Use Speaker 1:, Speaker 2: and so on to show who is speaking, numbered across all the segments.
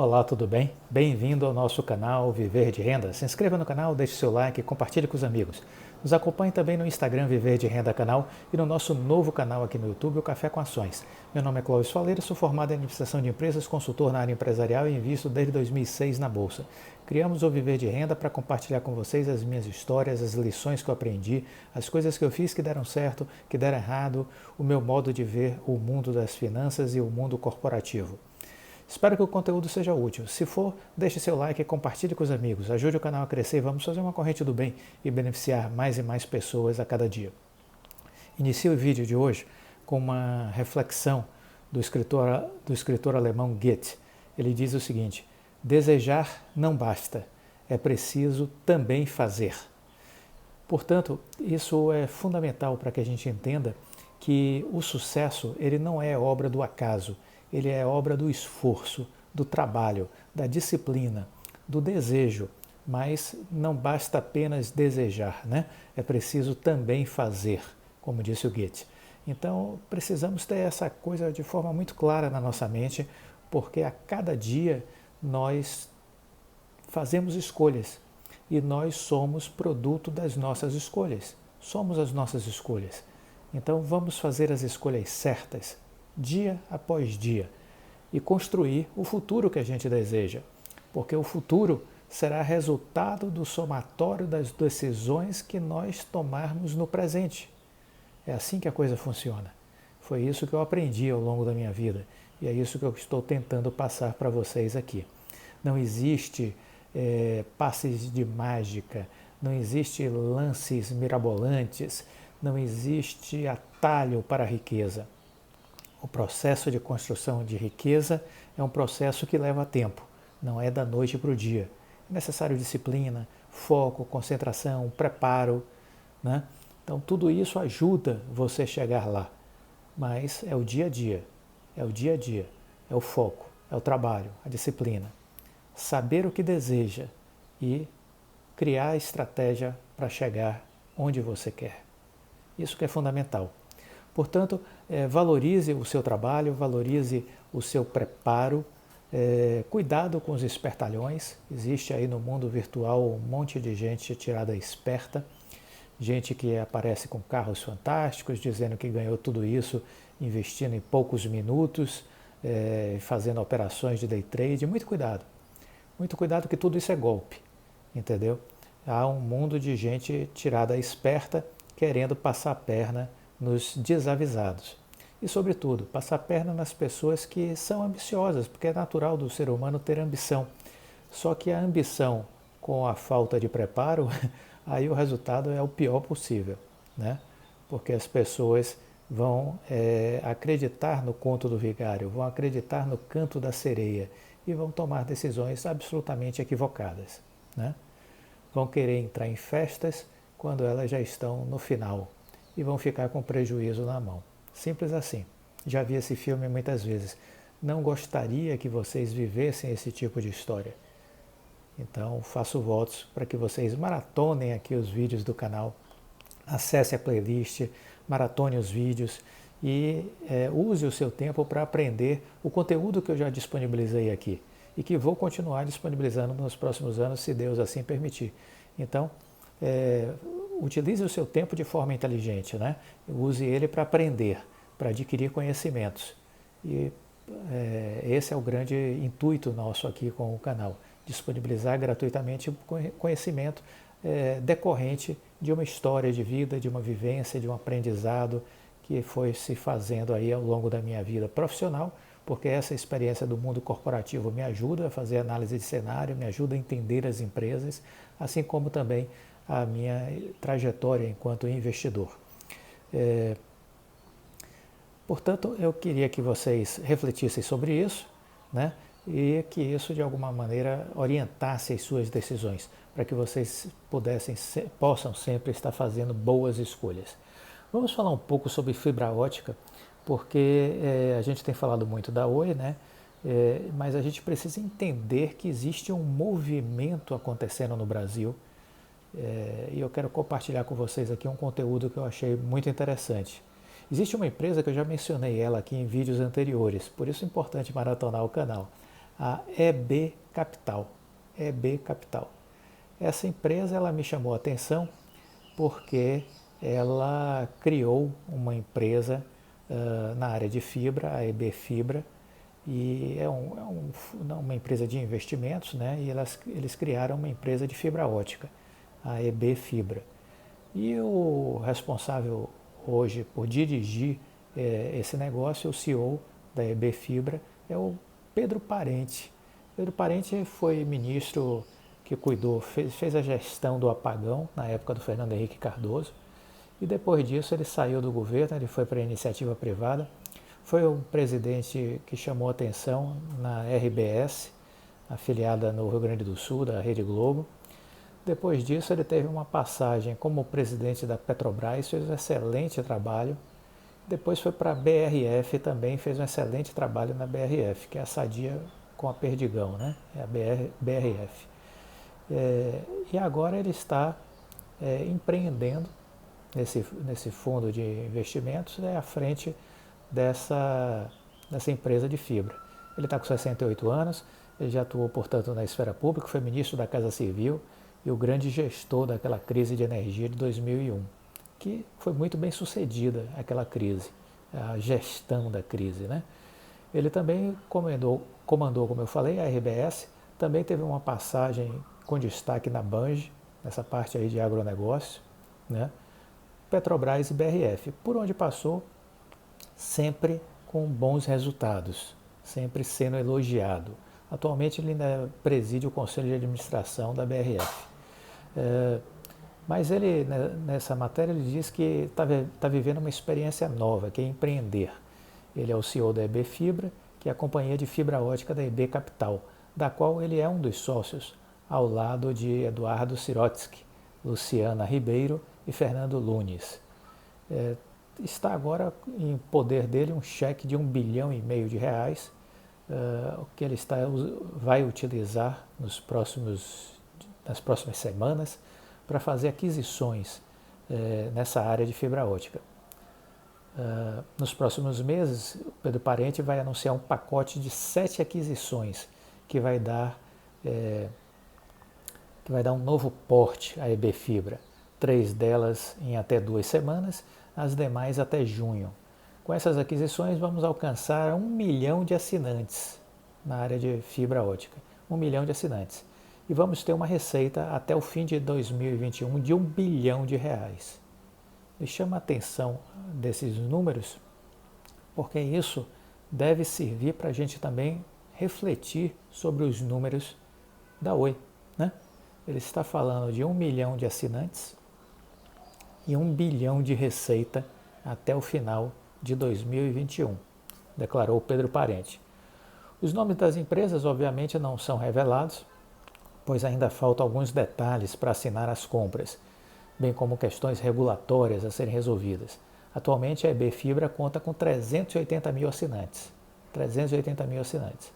Speaker 1: Olá, tudo bem? Bem-vindo ao nosso canal Viver de Renda. Se inscreva no canal, deixe seu like e compartilhe com os amigos. Nos acompanhe também no Instagram Viver de Renda Canal e no nosso novo canal aqui no YouTube, o Café com Ações. Meu nome é Clóvis Faleiro, sou formado em administração de empresas, consultor na área empresarial e invisto desde 2006 na Bolsa. Criamos o Viver de Renda para compartilhar com vocês as minhas histórias, as lições que eu aprendi, as coisas que eu fiz que deram certo, que deram errado, o meu modo de ver o mundo das finanças e o mundo corporativo. Espero que o conteúdo seja útil. Se for, deixe seu like e compartilhe com os amigos. Ajude o canal a crescer e vamos fazer uma corrente do bem e beneficiar mais e mais pessoas a cada dia. Inicio o vídeo de hoje com uma reflexão do escritor alemão Goethe. Ele diz o seguinte: desejar não basta, é preciso também fazer. Portanto, isso é fundamental para que a gente entenda que o sucesso ele não é obra do acaso, ele é obra do esforço, do trabalho, da disciplina, do desejo, mas não basta apenas desejar, né? É preciso também fazer, como disse o Goethe. Então, precisamos ter essa coisa de forma muito clara na nossa mente, porque a cada dia nós fazemos escolhas e nós somos produto das nossas escolhas. Somos as nossas escolhas. Então, vamos fazer as escolhas certas, dia após dia, e construir o futuro que a gente deseja, porque o futuro será resultado do somatório das decisões que nós tomarmos no presente. É assim que a coisa funciona. Foi isso que eu aprendi ao longo da minha vida e é isso que eu estou tentando passar para vocês aqui. Não existe passes de mágica, não existe lances mirabolantes, não existe atalho para a riqueza. O processo de construção de riqueza é um processo que leva tempo, não é da noite para o dia. É necessário disciplina, foco, concentração, preparo, né? Então tudo isso ajuda você a chegar lá, mas é o dia a dia, é o dia a dia, é o foco, é o trabalho, a disciplina. Saber o que deseja e criar a estratégia para chegar onde você quer. Isso que é fundamental. Portanto, valorize o seu trabalho, valorize o seu preparo, cuidado com os espertalhões. Existe aí no mundo virtual um monte de gente tirada esperta, gente que aparece com carros fantásticos, dizendo que ganhou tudo isso investindo em poucos minutos, fazendo operações de day trade. Muito cuidado que tudo isso é golpe, entendeu? Há um mundo de gente tirada esperta querendo passar a perna nos desavisados. E, sobretudo, passar a perna nas pessoas que são ambiciosas, porque é natural do ser humano ter ambição. Só que a ambição com a falta de preparo, aí o resultado é o pior possível, né? Porque as pessoas vão acreditar no conto do vigário, vão acreditar no canto da sereia e vão tomar decisões absolutamente equivocadas, né? Vão querer entrar em festas quando elas já estão no final e vão ficar com prejuízo na mão. Simples assim. Já vi esse filme muitas vezes. Não gostaria que vocês vivessem esse tipo de história. Então, faço votos para que vocês maratonem aqui os vídeos do canal, acesse a playlist, maratone os vídeos e use o seu tempo para aprender o conteúdo que eu já disponibilizei aqui e que vou continuar disponibilizando nos próximos anos, se Deus assim permitir. Então, utilize o seu tempo de forma inteligente, né? Use ele para aprender, para adquirir conhecimentos. E esse é o grande intuito nosso aqui com o canal, disponibilizar gratuitamente conhecimento decorrente de uma história de vida, de uma vivência, de um aprendizado que foi se fazendo aí ao longo da minha vida profissional, porque essa experiência do mundo corporativo me ajuda a fazer análise de cenário, me ajuda a entender as empresas, assim como também a minha trajetória enquanto investidor. Portanto, eu queria que vocês refletissem sobre isso, né? E que isso de alguma maneira orientasse as suas decisões, para que vocês possam sempre estar fazendo boas escolhas. Vamos falar um pouco sobre fibra ótica, porque a gente tem falado muito da Oi, né? Mas a gente precisa entender que existe um movimento acontecendo no Brasil. E eu quero compartilhar com vocês aqui um conteúdo que eu achei muito interessante. Existe uma empresa que eu já mencionei ela aqui em vídeos anteriores, por isso é importante maratonar o canal. a EB Capital. EB Capital. Essa empresa ela me chamou a atenção porque ela criou uma empresa na área de fibra, a EB Fibra, e é uma empresa de investimentos, né? E eles criaram uma empresa de fibra ótica, a EB Fibra. E o responsável hoje por dirigir esse negócio, o CEO da EB Fibra, é o Pedro Parente. Pedro Parente foi ministro que cuidou, fez a gestão do apagão na época do Fernando Henrique Cardoso, e depois disso ele saiu do governo, ele foi para a iniciativa privada, foi um presidente que chamou atenção na RBS, afiliada no Rio Grande do Sul, da Rede Globo. Depois disso ele teve uma passagem como presidente da Petrobras, fez um excelente trabalho. Depois foi para a BRF também, fez um excelente trabalho na BRF, que é a Sadia com a Perdigão, né? É a BRF. E agora ele está empreendendo nesse fundo de investimentos à frente dessa empresa de fibra. Ele está com 68 anos, ele já atuou, portanto, na esfera pública, foi ministro da Casa Civil e o grande gestor daquela crise de energia de 2001, que foi muito bem sucedida aquela crise, a gestão da crise, né? Ele também comandou, como eu falei, a RBS, também teve uma passagem com destaque na Bunge, nessa parte aí de agronegócio, né? Petrobras e BRF, por onde passou, sempre com bons resultados, sempre sendo elogiado. Atualmente ele ainda preside o Conselho de Administração da BRF. Mas ele, nessa matéria, ele diz que está vivendo uma experiência nova, que é empreender. Ele é o CEO da EB Fibra, que é a companhia de fibra ótica da EB Capital, da qual ele é um dos sócios, ao lado de Eduardo Sirotsky, Luciana Ribeiro e Fernando Lunes. Está agora em poder dele um cheque de R$1,5 bilhão, que ele vai utilizar nas próximas semanas para fazer aquisições nessa área de fibra ótica. Nos próximos meses, o Pedro Parente vai anunciar um pacote de 7 aquisições que vai dar um novo porte à EB Fibra. 3 delas em até 2 semanas, as demais até junho. Com essas aquisições vamos alcançar 1 milhão de assinantes na área de fibra ótica. 1 milhão de assinantes. E vamos ter uma receita até o fim de 2021 de R$1 bilhão. Me chama a atenção desses números, porque isso deve servir para a gente também refletir sobre os números da Oi, né? Ele está falando de 1 milhão de assinantes e 1 bilhão de receita até o final de 2021, declarou Pedro Parente. Os nomes das empresas, obviamente, não são revelados, pois ainda faltam alguns detalhes para assinar as compras, bem como questões regulatórias a serem resolvidas. Atualmente, a EB Fibra conta com 380 mil assinantes. 380 mil assinantes.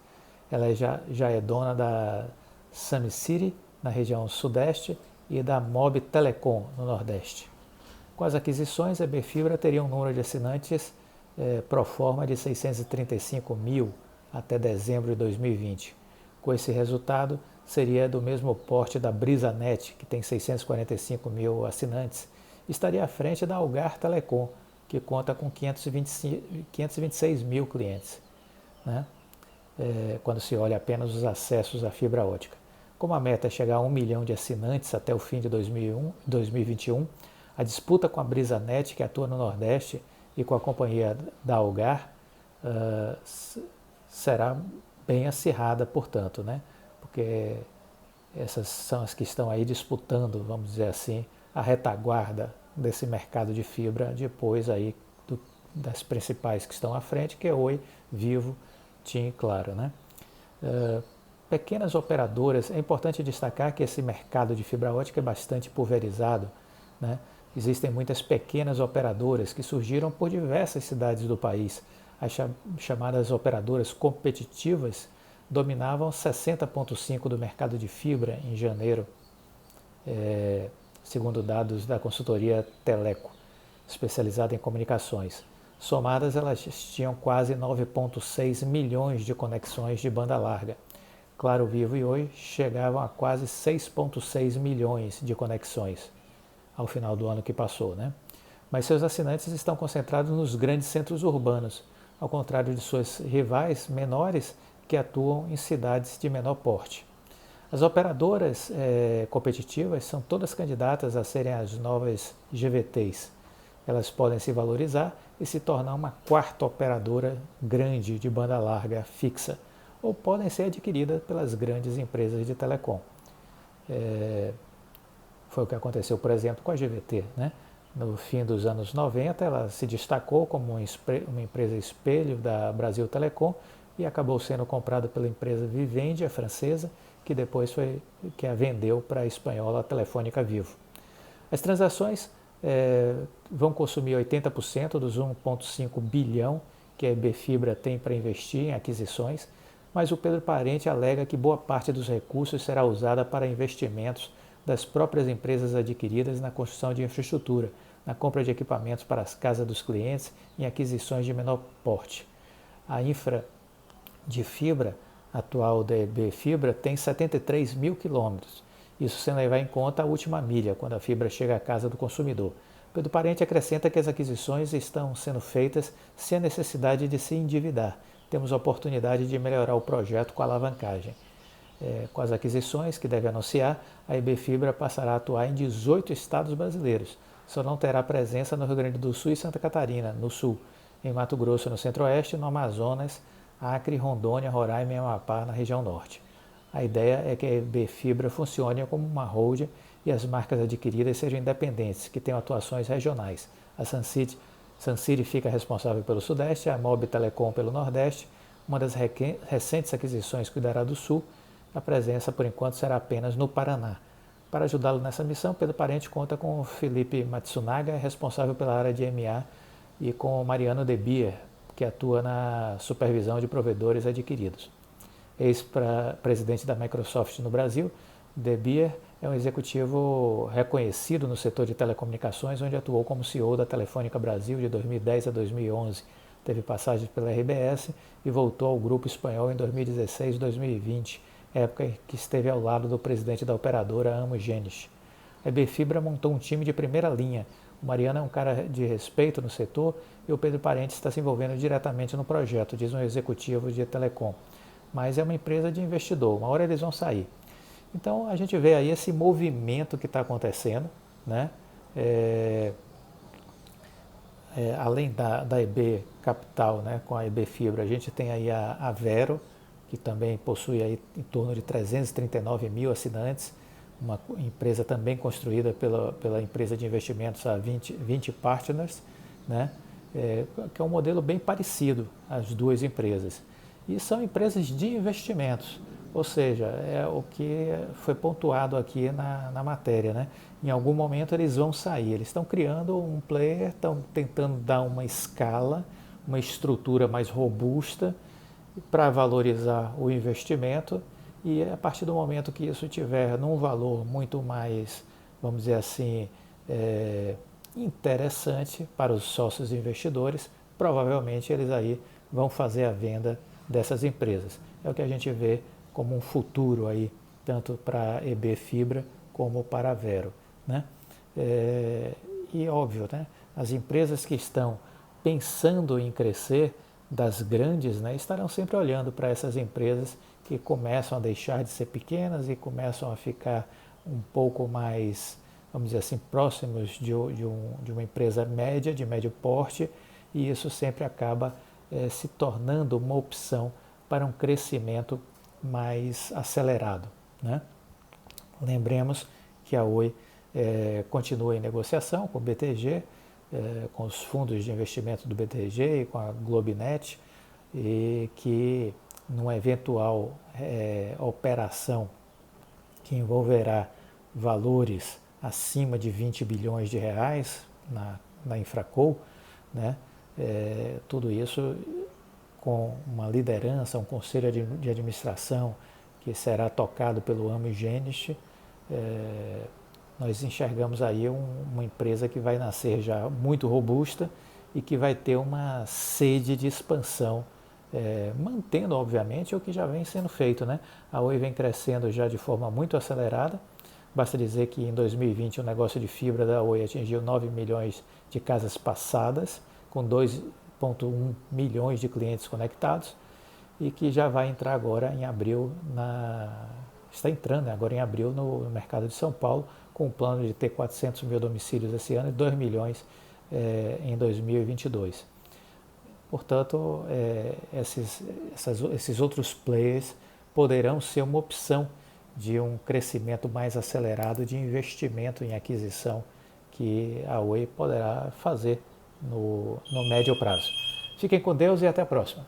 Speaker 1: Ela já é dona da SamCity, na região sudeste, e da Mob Telecom, no nordeste. Com as aquisições, a EB Fibra teria um número de assinantes pro forma de 635 mil até dezembro de 2020. Com esse resultado, seria do mesmo porte da BrisaNet, que tem 645 mil assinantes, estaria à frente da Algar Telecom, que conta com 526 mil clientes, né? Quando se olha apenas os acessos à fibra ótica. Como a meta é chegar a 1 milhão de assinantes até o fim de 2021, a disputa com a BrisaNet, que atua no Nordeste, e com a companhia da Algar, será bem acirrada, portanto, né? Porque essas são as que estão aí disputando, vamos dizer assim, a retaguarda desse mercado de fibra, depois aí das principais que estão à frente, que é Oi, Vivo, TIM e Claro, né? Pequenas operadoras, é importante destacar que esse mercado de fibra ótica é bastante pulverizado, né? Existem muitas pequenas operadoras que surgiram por diversas cidades do país. As chamadas operadoras competitivas dominavam 60,5% do mercado de fibra em janeiro, segundo dados da consultoria Teleco, especializada em comunicações. Somadas, elas tinham quase 9,6 milhões de conexões de banda larga. Claro, Vivo e Oi chegavam a quase 6,6 milhões de conexões ao final do ano que passou, né? Mas seus assinantes estão concentrados nos grandes centros urbanos, ao contrário de suas rivais menores que atuam em cidades de menor porte. As operadoras competitivas são todas candidatas a serem as novas GVTs. Elas podem se valorizar e se tornar uma quarta operadora grande de banda larga fixa, ou podem ser adquiridas pelas grandes empresas de telecom. Foi o que aconteceu, por exemplo, com a GVT, né? No fim dos anos 90, ela se destacou como uma empresa espelho da Brasil Telecom e acabou sendo comprada pela empresa Vivendi, a francesa, que depois foi que a vendeu para a espanhola Telefônica Vivo. As transações vão consumir 80% dos 1,5 bilhão que a EB Fibra tem para investir em aquisições, mas o Pedro Parente alega que boa parte dos recursos será usada para investimentos das próprias empresas adquiridas na construção de infraestrutura, na compra de equipamentos para as casas dos clientes e em aquisições de menor porte. A infra de fibra atual da EB Fibra tem 73 mil quilômetros, isso sem levar em conta a última milha, quando a fibra chega à casa do consumidor. Pedro Parente acrescenta que as aquisições estão sendo feitas sem a necessidade de se endividar. Temos a oportunidade de melhorar o projeto com alavancagem. Com as aquisições que deve anunciar, a EB Fibra passará a atuar em 18 estados brasileiros. Só não terá presença no Rio Grande do Sul e Santa Catarina, no sul, em Mato Grosso, no centro-oeste, no Amazonas, Acre, Rondônia, Roraima e Amapá, na região norte. A ideia é que a EB Fibra funcione como uma holding e as marcas adquiridas sejam independentes, que tenham atuações regionais. A Suncity fica responsável pelo Sudeste, a Mob Telecom pelo Nordeste. Uma das recentes aquisições cuidará do Sul. A presença, por enquanto, será apenas no Paraná. Para ajudá-lo nessa missão, Pedro Parente conta com Felipe Matsunaga, responsável pela área de MA, e com Mariano De Beer, que atua na supervisão de provedores adquiridos. Ex-presidente da Microsoft no Brasil, De Beer é um executivo reconhecido no setor de telecomunicações, onde atuou como CEO da Telefônica Brasil de 2010 a 2011. Teve passagens pela RBS e voltou ao grupo espanhol em 2016 e 2020, época em que esteve ao lado do presidente da operadora Amo Genis. A EB Fibra montou um time de primeira linha. O Mariano é um cara de respeito no setor e o Pedro Parente está se envolvendo diretamente no projeto, diz um executivo de telecom. Mas é uma empresa de investidor, uma hora eles vão sair. Então a gente vê aí esse movimento que está acontecendo, né? Além da EB Capital, né, com a EB Fibra, a gente tem aí a Vero, que também possui aí em torno de 339 mil assinantes, uma empresa também construída pela empresa de investimentos a 20 Partners, né, que é um modelo bem parecido às duas empresas. E são empresas de investimentos, ou seja, é o que foi pontuado aqui na matéria, né? Em algum momento eles vão sair, eles estão criando um player, estão tentando dar uma escala, uma estrutura mais robusta para valorizar o investimento, e a partir do momento que isso tiver num valor muito mais, vamos dizer assim, interessante para os sócios investidores, provavelmente eles aí vão fazer a venda dessas empresas. É o que a gente vê como um futuro aí, tanto para a EB Fibra como para a Vero, né? E óbvio, né? As empresas que estão pensando em crescer, das grandes, né, estarão sempre olhando para essas empresas que começam a deixar de ser pequenas e começam a ficar um pouco mais, vamos dizer assim, próximos de uma empresa média, de médio porte, e isso sempre acaba se tornando uma opção para um crescimento mais acelerado, né? Lembremos que a Oi continua em negociação com o BTG, com os fundos de investimento do BTG e com a Globinet, e que numa eventual operação que envolverá valores acima de 20 bilhões de reais na Infraco, né? Tudo isso com uma liderança, um conselho de administração que será tocado pelo Amo Genis, nós enxergamos aí uma empresa que vai nascer já muito robusta e que vai ter uma sede de expansão mantendo, obviamente, o que já vem sendo feito, né? A Oi vem crescendo já de forma muito acelerada. Basta dizer que em 2020 o negócio de fibra da Oi atingiu 9 milhões de casas passadas, com 2,1 milhões de clientes conectados, e que já vai entrar agora em abril, está entrando agora em abril no mercado de São Paulo, com o plano de ter 400 mil domicílios esse ano e 2 milhões em 2022. Portanto, esses outros players poderão ser uma opção de um crescimento mais acelerado de investimento em aquisição que a Oi poderá fazer no médio prazo. Fiquem com Deus e até a próxima.